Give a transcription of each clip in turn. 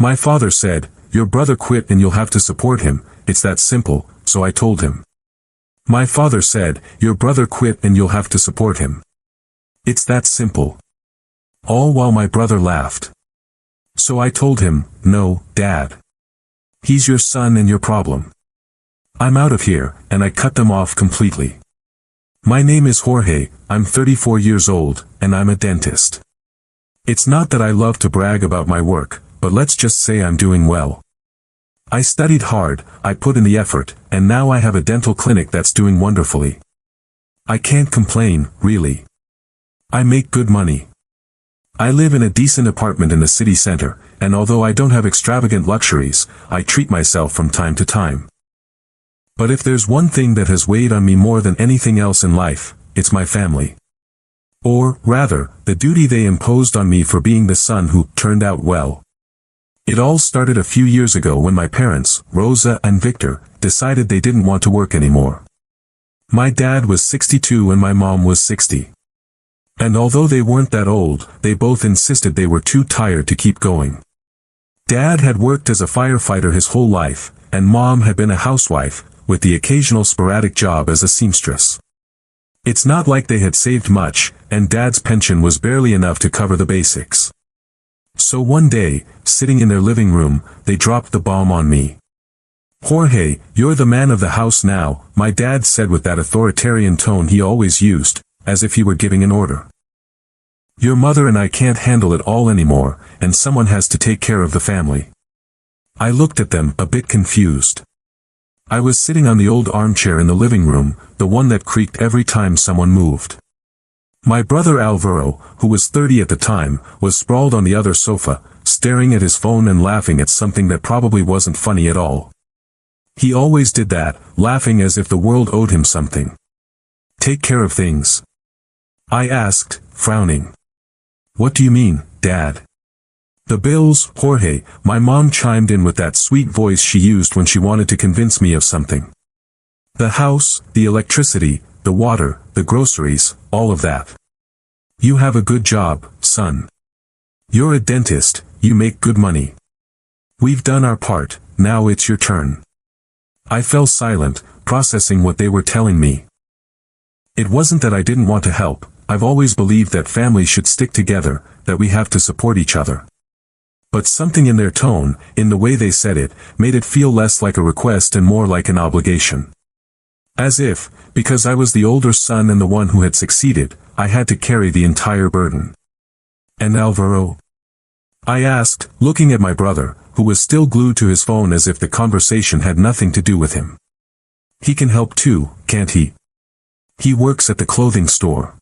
My father said, "Your brother quit and you'll have to support him, it's that simple," so I told him. My father said, "Your brother quit and you'll have to support him. It's that simple." All while my brother laughed. So I told him, "No, Dad. He's your son and your problem. I'm out of here," and I cut them off completely. My name is Jorge, I'm 34 years old, and I'm a dentist. It's not that I love to brag about my work, but let's just say I'm doing well. I studied hard, I put in the effort, and now I have a dental clinic that's doing wonderfully. I can't complain, really. I make good money. I live in a decent apartment in the city center, and although I don't have extravagant luxuries, I treat myself from time to time. But if there's one thing that has weighed on me more than anything else in life, it's my family. Or, rather, the duty they imposed on me for being the son who turned out well. It all started a few years ago when my parents, Rosa and Victor, decided they didn't want to work anymore. My dad was 62 and my mom was 60. And although they weren't that old, they both insisted they were too tired to keep going. Dad had worked as a firefighter his whole life, and Mom had been a housewife, with the occasional sporadic job as a seamstress. It's not like they had saved much, and Dad's pension was barely enough to cover the basics. So one day, sitting in their living room, they dropped the bomb on me. "Jorge, you're the man of the house now," my dad said with that authoritarian tone he always used, as if he were giving an order. "Your mother and I can't handle it all anymore, and someone has to take care of the family." I looked at them, a bit confused. I was sitting on the old armchair in the living room, the one that creaked every time someone moved. My brother Alvaro, who was 30 at the time, was sprawled on the other sofa, staring at his phone and laughing at something that probably wasn't funny at all. He always did that, laughing as if the world owed him something. "Take care of things?" I asked, frowning. "What do you mean, Dad?" "The bills, Jorge," my mom chimed in with that sweet voice she used when she wanted to convince me of something. "The house, the electricity, the water, the groceries, all of that. You have a good job, son. You're a dentist, you make good money. We've done our part, now it's your turn." I fell silent, processing what they were telling me. It wasn't that I didn't want to help. I've always believed that families should stick together, that we have to support each other. But something in their tone, in the way they said it, made it feel less like a request and more like an obligation. As if, because I was the older son and the one who had succeeded, I had to carry the entire burden. "And Alvaro?" I asked, looking at my brother, who was still glued to his phone as if the conversation had nothing to do with him. "He can help too, can't he? He works at the clothing store.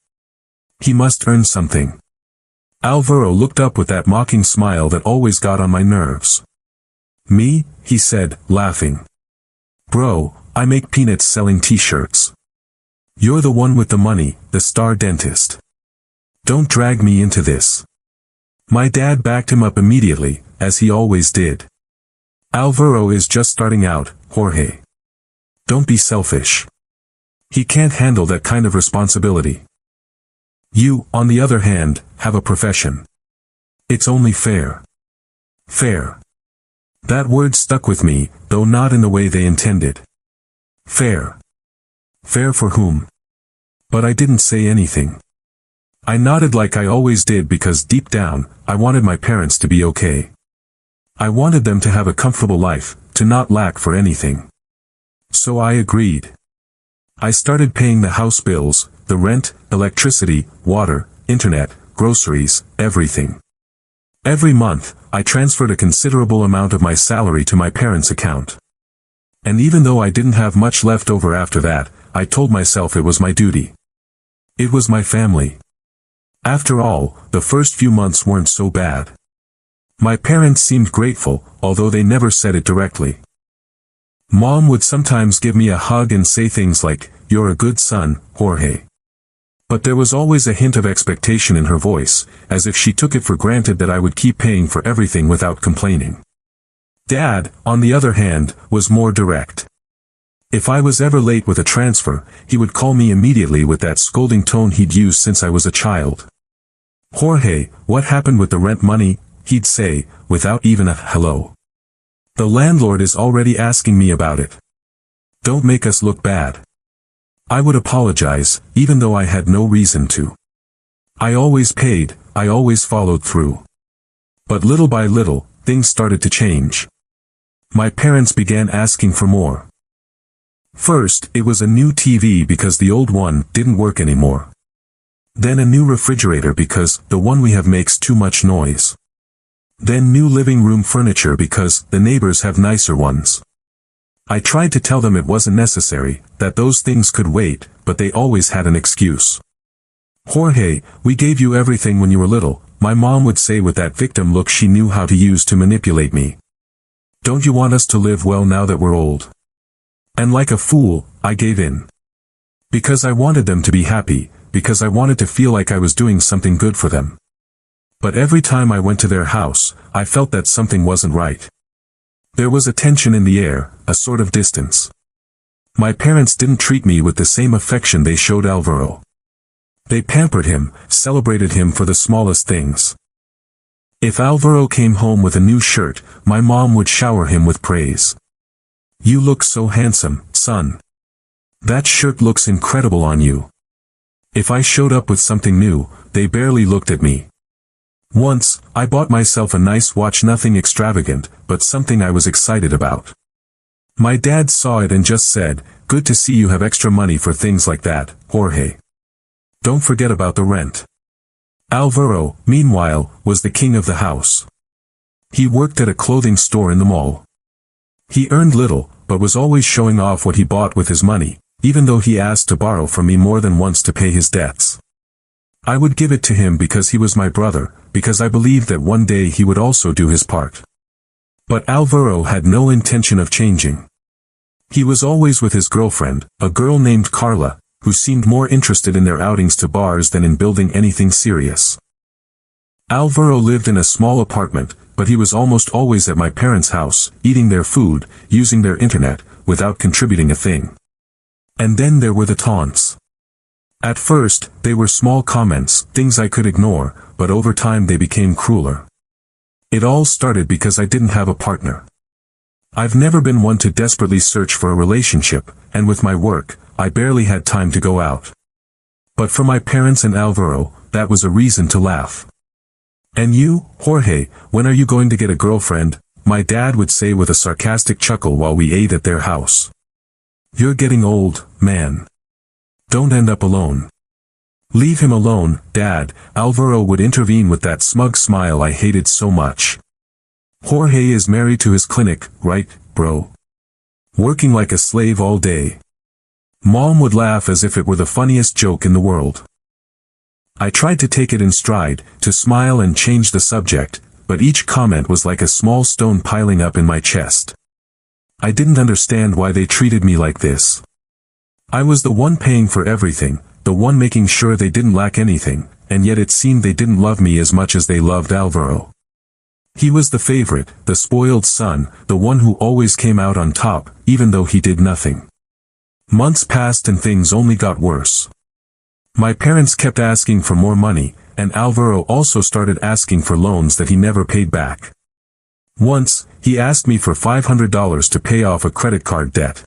He must earn something." Alvaro looked up with that mocking smile that always got on my nerves. "Me?" he said, laughing. "Bro, I make peanuts selling t-shirts. You're the one with the money, the star dentist. Don't drag me into this." My dad backed him up immediately, as he always did. "Alvaro is just starting out, Jorge. Don't be selfish. He can't handle that kind of responsibility. You, on the other hand, have a profession. It's only fair." Fair. That word stuck with me, though not in the way they intended. Fair. Fair for whom? But I didn't say anything. I nodded like I always did because deep down, I wanted my parents to be okay. I wanted them to have a comfortable life, to not lack for anything. So I agreed. I started paying the house bills, the rent, electricity, water, internet, groceries, everything. Every month, I transferred a considerable amount of my salary to my parents' account. And even though I didn't have much left over after that, I told myself it was my duty. It was my family. After all, the first few months weren't so bad. My parents seemed grateful, although they never said it directly. Mom would sometimes give me a hug and say things like, "You're a good son, Jorge." But there was always a hint of expectation in her voice, as if she took it for granted that I would keep paying for everything without complaining. Dad, on the other hand, was more direct. If I was ever late with a transfer, he would call me immediately with that scolding tone he'd used since I was a child. "Jorge, what happened with the rent money?" he'd say, without even a hello. The landlord is already asking me about it. Don't make us look bad. I would apologize, even though I had no reason to. I always paid, I always followed through. But little by little, things started to change. My parents began asking for more. First, it was a new TV because the old one didn't work anymore. Then a new refrigerator because the one we have makes too much noise. Then new living room furniture because the neighbors have nicer ones. I tried to tell them it wasn't necessary, that those things could wait, but they always had an excuse. Jorge, we gave you everything when you were little, my mom would say with that victim look she knew how to use to manipulate me. Don't you want us to live well now that we're old? And like a fool, I gave in. Because I wanted them to be happy, because I wanted to feel like I was doing something good for them. But every time I went to their house, I felt that something wasn't right. There was a tension in the air, a sort of distance. My parents didn't treat me with the same affection they showed Alvaro. They pampered him, celebrated him for the smallest things. If Alvaro came home with a new shirt, my mom would shower him with praise. You look so handsome, son. That shirt looks incredible on you. If I showed up with something new, they barely looked at me. Once, I bought myself a nice watch, nothing extravagant, but something I was excited about. My dad saw it and just said, "Good to see you have extra money for things like that, Jorge. Don't forget about the rent." Alvaro, meanwhile, was the king of the house. He worked at a clothing store in the mall. He earned little, but was always showing off what he bought with his money, even though he asked to borrow from me more than once to pay his debts. I would give it to him because he was my brother, because I believed that one day he would also do his part. But Alvaro had no intention of changing. He was always with his girlfriend, a girl named Carla, who seemed more interested in their outings to bars than in building anything serious. Alvaro lived in a small apartment, but he was almost always at my parents' house, eating their food, using their internet, without contributing a thing. And then there were the taunts. At first, they were small comments, things I could ignore, but over time they became crueler. It all started because I didn't have a partner. I've never been one to desperately search for a relationship, and with my work, I barely had time to go out. But for my parents and Alvaro, that was a reason to laugh. And you, Jorge, when are you going to get a girlfriend? My dad would say with a sarcastic chuckle while we ate at their house. You're getting old, man. Don't end up alone. Leave him alone, Dad, Alvaro would intervene with that smug smile I hated so much. Jorge is married to his clinic, right, bro? Working like a slave all day. Mom would laugh as if it were the funniest joke in the world. I tried to take it in stride, to smile and change the subject, but each comment was like a small stone piling up in my chest. I didn't understand why they treated me like this. I was the one paying for everything, the one making sure they didn't lack anything, and yet it seemed they didn't love me as much as they loved Alvaro. He was the favorite, the spoiled son, the one who always came out on top, even though he did nothing. Months passed and things only got worse. My parents kept asking for more money, and Alvaro also started asking for loans that he never paid back. Once, he asked me for $500 to pay off a credit card debt.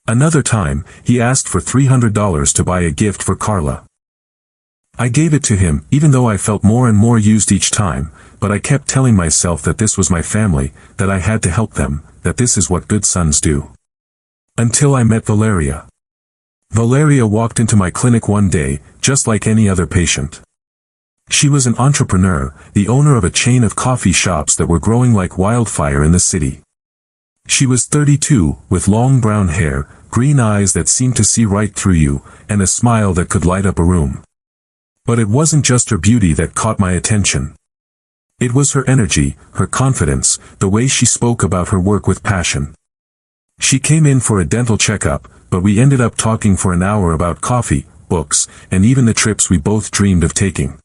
Another time, he asked for $300 to buy a gift for Carla. I gave it to him, even though I felt more and more used each time, but I kept telling myself that this was my family, that I had to help them, that this is what good sons do. Until I met Valeria. Valeria walked into my clinic one day, just like any other patient. She was an entrepreneur, the owner of a chain of coffee shops that were growing like wildfire in the city. She was 32, with long brown hair, green eyes that seemed to see right through you, and a smile that could light up a room. But it wasn't just her beauty that caught my attention. It was her energy, her confidence, the way she spoke about her work with passion. She came in for a dental checkup, but we ended up talking for an hour about coffee, books, and even the trips we both dreamed of taking.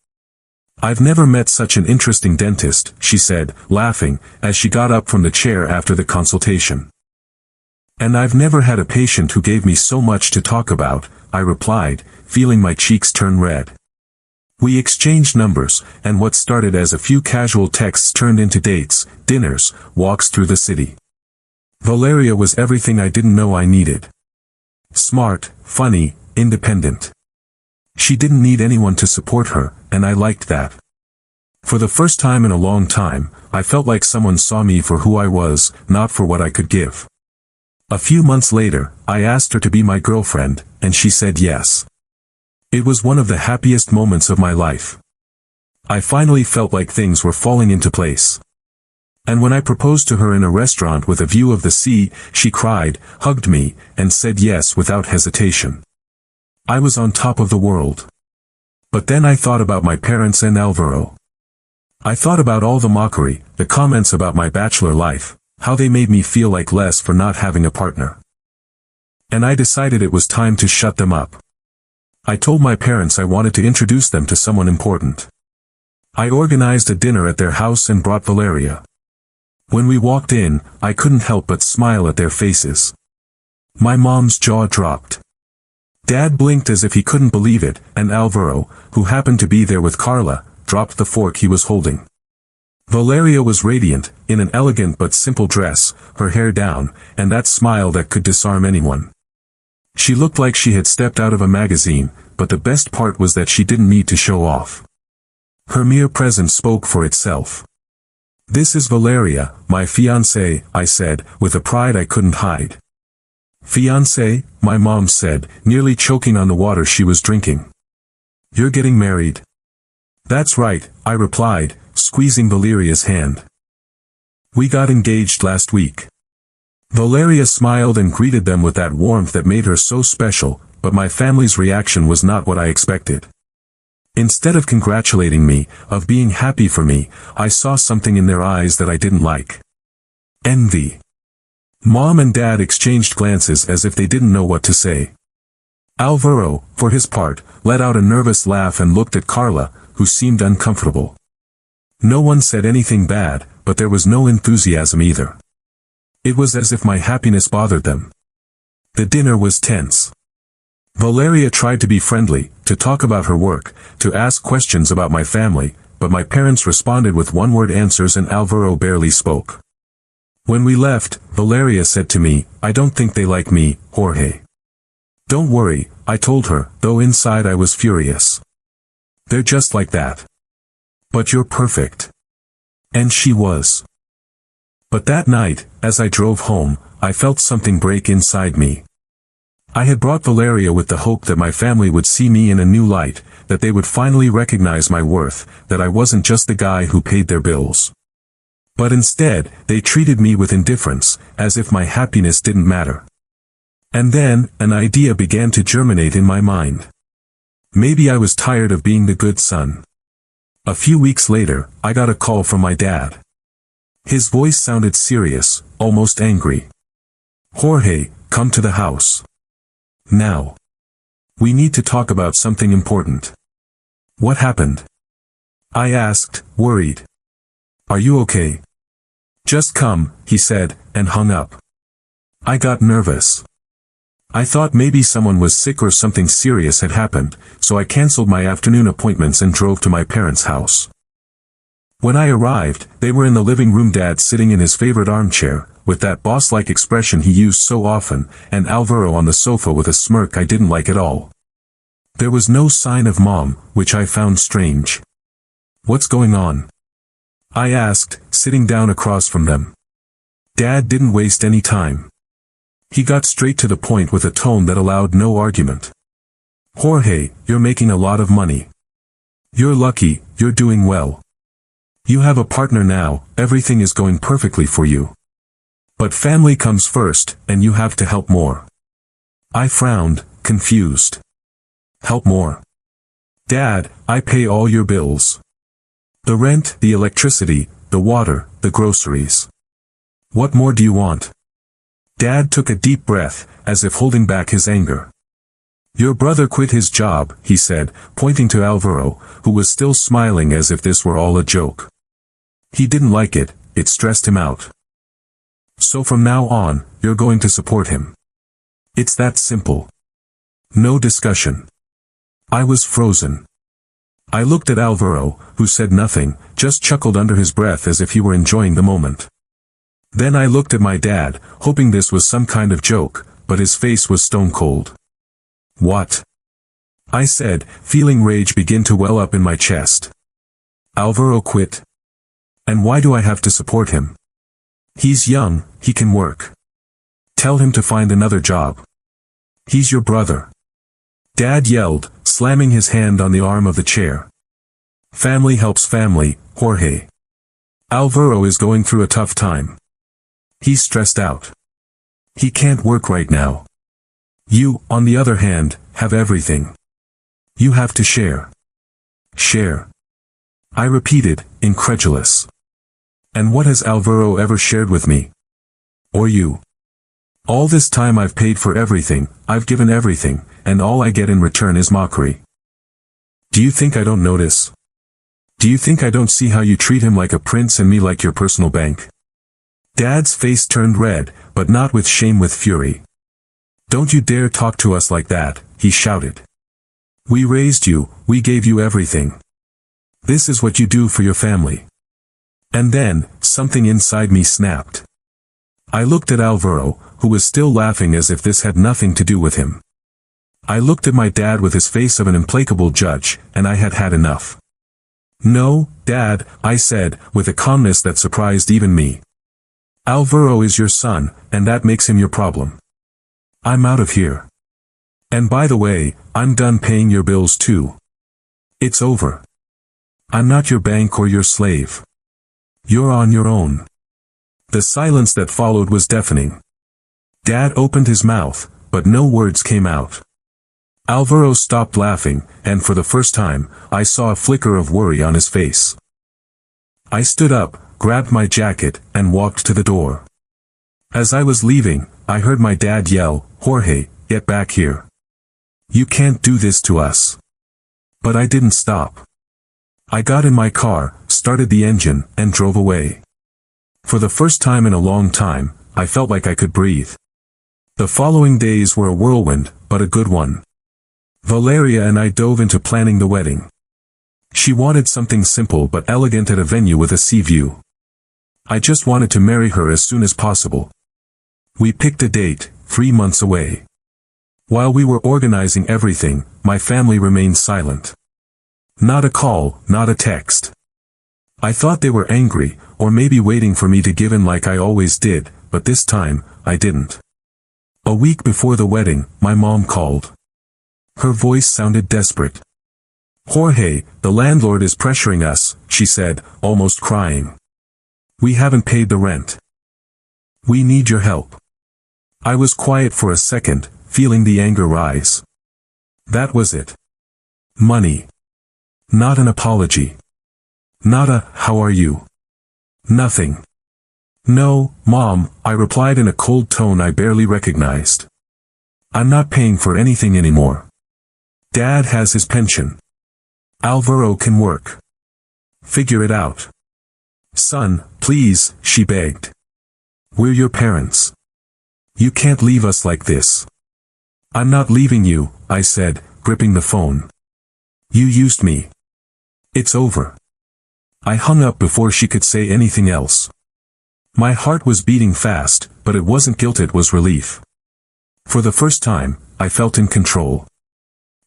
I've never met such an interesting dentist, she said, laughing, as she got up from the chair after the consultation. And I've never had a patient who gave me so much to talk about, I replied, feeling my cheeks turn red. We exchanged numbers, and what started as a few casual texts turned into dates, dinners, walks through the city. Valeria was everything I didn't know I needed. Smart, funny, independent. She didn't need anyone to support her, and I liked that. For the first time in a long time, I felt like someone saw me for who I was, not for what I could give. A few months later, I asked her to be my girlfriend, and she said yes. It was one of the happiest moments of my life. I finally felt like things were falling into place. And when I proposed to her in a restaurant with a view of the sea, she cried, hugged me, and said yes without hesitation. I was on top of the world. But then I thought about my parents and Alvaro. I thought about all the mockery, the comments about my bachelor life, how they made me feel like less for not having a partner. And I decided it was time to shut them up. I told my parents I wanted to introduce them to someone important. I organized a dinner at their house and brought Valeria. When we walked in, I couldn't help but smile at their faces. My mom's jaw dropped. Dad blinked as if he couldn't believe it, and Alvaro, who happened to be there with Carla, dropped the fork he was holding. Valeria was radiant, in an elegant but simple dress, her hair down, and that smile that could disarm anyone. She looked like she had stepped out of a magazine, but the best part was that she didn't need to show off. Her mere presence spoke for itself. "This is Valeria, my fiancée," I said, with a pride I couldn't hide. "Fiancée?" my mom said, nearly choking on the water she was drinking. "You're getting married?" "That's right," I replied, squeezing Valeria's hand. "We got engaged last week." Valeria smiled and greeted them with that warmth that made her so special, but my family's reaction was not what I expected. Instead of congratulating me, of being happy for me, I saw something in their eyes that I didn't like. Envy. Mom and Dad exchanged glances as if they didn't know what to say. Alvaro, for his part, let out a nervous laugh and looked at Carla, who seemed uncomfortable. No one said anything bad, but there was no enthusiasm either. It was as if my happiness bothered them. The dinner was tense. Valeria tried to be friendly, to talk about her work, to ask questions about my family, but my parents responded with one-word answers and Alvaro barely spoke. When we left, Valeria said to me, "I don't think they like me, Jorge." "Don't worry," I told her, though inside I was furious. "They're just like that. But you're perfect." And she was. But that night, as I drove home, I felt something break inside me. I had brought Valeria with the hope that my family would see me in a new light, that they would finally recognize my worth, that I wasn't just the guy who paid their bills. But instead, they treated me with indifference, as if my happiness didn't matter. And then, an idea began to germinate in my mind. Maybe I was tired of being the good son. A few weeks later, I got a call from my dad. His voice sounded serious, almost angry. "Jorge, come to the house. Now. We need to talk about something important." "What happened?" I asked, worried. "Are you okay?" "Just come," he said, and hung up. I got nervous. I thought maybe someone was sick or something serious had happened, so I canceled my afternoon appointments and drove to my parents' house. When I arrived, they were in the living room, Dad sitting in his favorite armchair, with that boss-like expression he used so often, and Alvaro on the sofa with a smirk I didn't like at all. There was no sign of Mom, which I found strange. "What's going on?" I asked, sitting down across from them. Dad didn't waste any time. He got straight to the point with a tone that allowed no argument. "Jorge, you're making a lot of money. You're lucky, you're doing well. You have a partner now, everything is going perfectly for you. But family comes first, and you have to help more." I frowned, confused. "Help more?" "Dad, I pay all your bills. The rent, the electricity, the water, the groceries. What more do you want?" Dad took a deep breath, as if holding back his anger. "Your brother quit his job," he said, pointing to Alvaro, who was still smiling as if this were all a joke. "He didn't like it, it stressed him out. So from now on, you're going to support him. It's that simple. No discussion." I was frozen. I looked at Alvaro, who said nothing, just chuckled under his breath as if he were enjoying the moment. Then I looked at my dad, hoping this was some kind of joke, but his face was stone cold. "What?" I said, feeling rage begin to well up in my chest. "Alvaro quit. And why do I have to support him? He's young, he can work. Tell him to find another job. He's your brother." Dad yelled, slamming his hand on the arm of the chair. "Family helps family, Jorge. Alvaro is going through a tough time. He's stressed out. He can't work right now. You, on the other hand, have everything. You have to share." "Share?" I repeated, incredulous. "And what has Alvaro ever shared with me? Or you? All this time I've paid for everything, I've given everything, and all I get in return is mockery. Do you think I don't notice? Do you think I don't see how you treat him like a prince and me like your personal bank?" Dad's face turned red, but not with shame, with fury. "Don't you dare talk to us like that," he shouted. "We raised you, we gave you everything. This is what you do for your family." And then, something inside me snapped. I looked at Alvaro, who was still laughing as if this had nothing to do with him. I looked at my dad with his face of an implacable judge, and I had had enough. "No, Dad," I said, with a calmness that surprised even me. "Alvaro is your son, and that makes him your problem. I'm out of here. And by the way, I'm done paying your bills too. It's over. I'm not your bank or your slave. You're on your own." The silence that followed was deafening. Dad opened his mouth, but no words came out. Alvaro stopped laughing, and for the first time, I saw a flicker of worry on his face. I stood up, grabbed my jacket, and walked to the door. As I was leaving, I heard my dad yell, "Jorge, get back here. You can't do this to us." But I didn't stop. I got in my car, started the engine, and drove away. For the first time in a long time, I felt like I could breathe. The following days were a whirlwind, but a good one. Valeria and I dove into planning the wedding. She wanted something simple but elegant at a venue with a sea view. I just wanted to marry her as soon as possible. We picked a date, 3 months away. While we were organizing everything, my family remained silent. Not a call, not a text. I thought they were angry, or maybe waiting for me to give in like I always did, but this time, I didn't. A week before the wedding, my mom called. Her voice sounded desperate. "Jorge, the landlord is pressuring us," she said, almost crying. "We haven't paid the rent. We need your help." I was quiet for a second, feeling the anger rise. That was it. Money. Not an apology. Not a, "How are you?" Nothing. "No, Mom," I replied in a cold tone I barely recognized. "I'm not paying for anything anymore. Dad has his pension. Alvaro can work. Figure it out." "Son, please," she begged. "We're your parents. You can't leave us like this." "I'm not leaving you," I said, gripping the phone. "You used me. It's over." I hung up before she could say anything else. My heart was beating fast, but it wasn't guilt, it was relief. For the first time, I felt in control.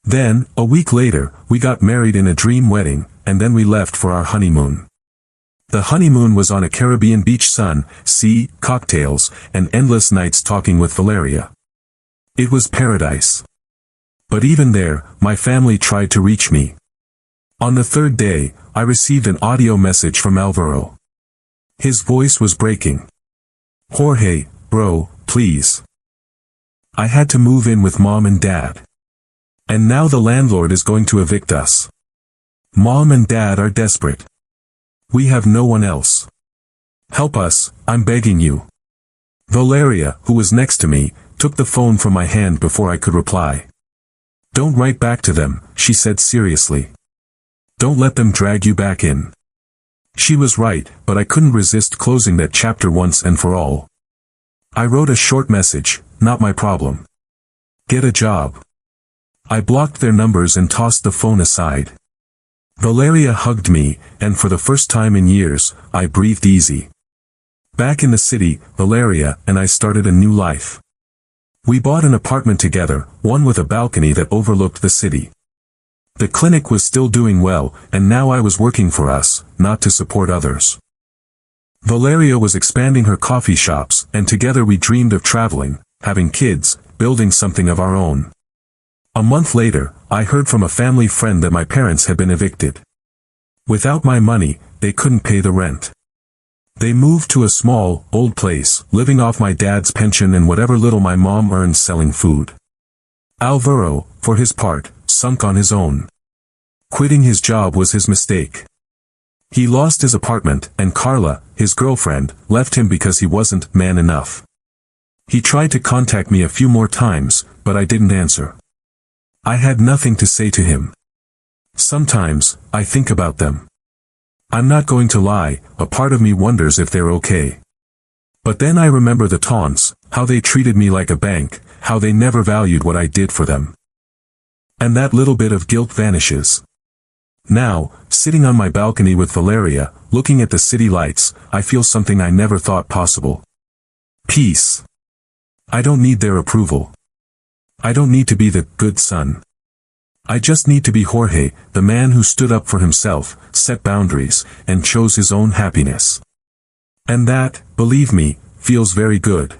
Then, a week later, we got married in a dream wedding, and then we left for our honeymoon. The honeymoon was on a Caribbean beach, sun, sea, cocktails, and endless nights talking with Valeria. It was paradise. But even there, my family tried to reach me. On the third day, I received an audio message from Alvaro. His voice was breaking. "Jorge, bro, please. I had to move in with Mom and Dad. And now the landlord is going to evict us. Mom and Dad are desperate. We have no one else. Help us, I'm begging you." Valeria, who was next to me, took the phone from my hand before I could reply. "Don't write back to them," she said seriously. "Don't let them drag you back in." She was right, but I couldn't resist closing that chapter once and for all. I wrote a short message, "Not my problem. Get a job." I blocked their numbers and tossed the phone aside. Valeria hugged me, and for the first time in years, I breathed easy. Back in the city, Valeria and I started a new life. We bought an apartment together, one with a balcony that overlooked the city. The clinic was still doing well, and now I was working for us, not to support others. Valeria was expanding her coffee shops, and together we dreamed of traveling, having kids, building something of our own. A month later, I heard from a family friend that my parents had been evicted. Without my money, they couldn't pay the rent. They moved to a small, old place, living off my dad's pension and whatever little my mom earned selling food. Alvaro, for his part, sunk on his own. Quitting his job was his mistake. He lost his apartment, and Carla, his girlfriend, left him because he wasn't man enough. He tried to contact me a few more times, but I didn't answer. I had nothing to say to him. Sometimes, I think about them. I'm not going to lie, a part of me wonders if they're okay. But then I remember the taunts, how they treated me like a bank, how they never valued what I did for them. And that little bit of guilt vanishes. Now, sitting on my balcony with Valeria, looking at the city lights, I feel something I never thought possible. Peace. I don't need their approval. I don't need to be the good son. I just need to be Jorge, the man who stood up for himself, set boundaries, and chose his own happiness. And that, believe me, feels very good.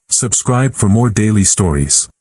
Subscribe for more daily stories.